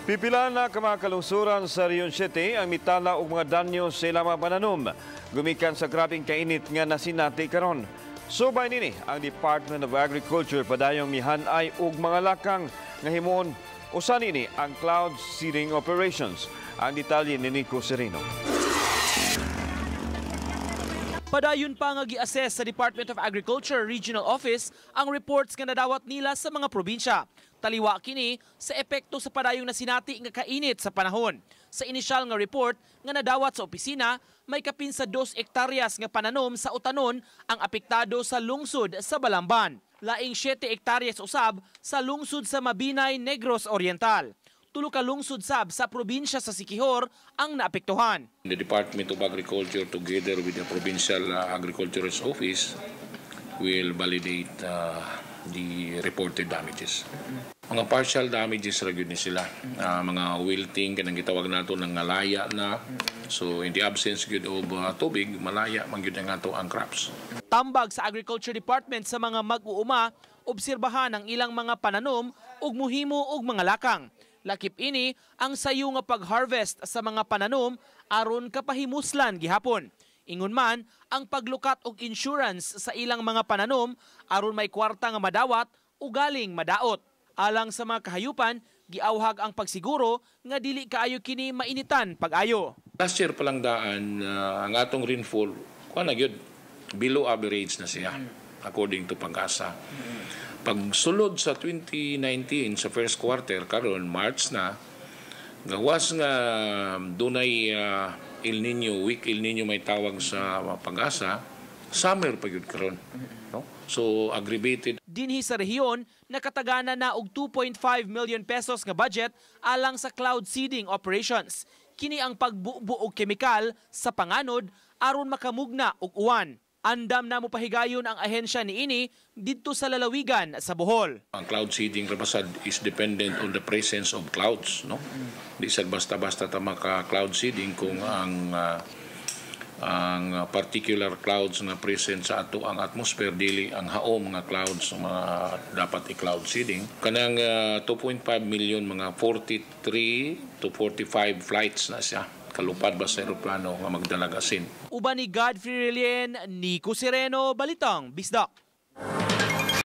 Pipila na ka mga kalungsuran sa Region 7 ang mitala og mga danyo sa ilang mga pananom. Gumikan sa grabing kainit nga nasinati karon. Subay nini ang Department of Agriculture padayong mihanay og mga lakang nga himon usa nini ang cloud seeding operations. Ang detalye ni Nico Sereno. Padayon pa nga gi-assess sa Department of Agriculture Regional Office ang reports nga nadawat nila sa mga probinsya. Taliwa kini sa epekto sa padayong nasinati nga kainit sa panahon. Sa inisyal nga report nga nadawat sa opisina, may kapin sa 2 hektaryas nga pananom sa utanon ang apektado sa lungsod sa Balamban. Laing 7 hektaryas usab sa lungsod sa Mabinay, Negros Oriental. Tulo ka lungsod sab sa probinsya sa Siquijor ang naapektuhan. The Department of Agriculture together with the Provincial Agriculturist Office will validate the reported damages. Mga partial damages ra gyud ni sila. Mga wilting kanang gitawag nato ng malaya na. So in the absence gyud of tubig, malaya man gyud nga ang crops. Tambag sa Agriculture Department sa mga mag-uuma, obserbahan ang ilang mga pananom ug muhimo og mga lakang. Lakip ini ang sayo nga pag-harvest sa mga pananom aron kapahimuslan gihapon. Ingon man ang paglukat og insurance sa ilang mga pananom aron may kwarta nga madawat o galing madaot. Alang sa mga kahayupan, giawhag ang pagsiguro nga dili kaayo kini mainitan pag-ayo. Last year pa lang daan ang atong rainfall kuha na gyud below average na siya according to Pag-asa. Pagsulod sa 2019 sa first quarter karon March na gawas nga dunay El Nino, weak El Nino may tawag sa Pag-asa, summer pa gyud karon, no? So aggravated. Dinhi sa rehiyon nakatagana na og 2.5 million pesos nga budget alang sa cloud seeding operations. Kini ang pagbuo og kemikal sa panganod aron makamugna og uwan. Andam na mo pahigayon ang ahensya niini didto sa lalawigan sa Bohol. Ang cloud seeding rabasad is dependent on the presence of clouds, no? Di sad basta-basta ta maka cloud seeding kung ang particular clouds na present sa ato ang atmosphere dili ang haom mga clouds mga dapat i-cloud seeding. Kanang 2.5 million mga 43 to 45 flights na siya. Kalupad ba sa aeroplano nga magdalag asin. Uban ni Godfrey Relien, Nico Sereno, Balitang Bisdak.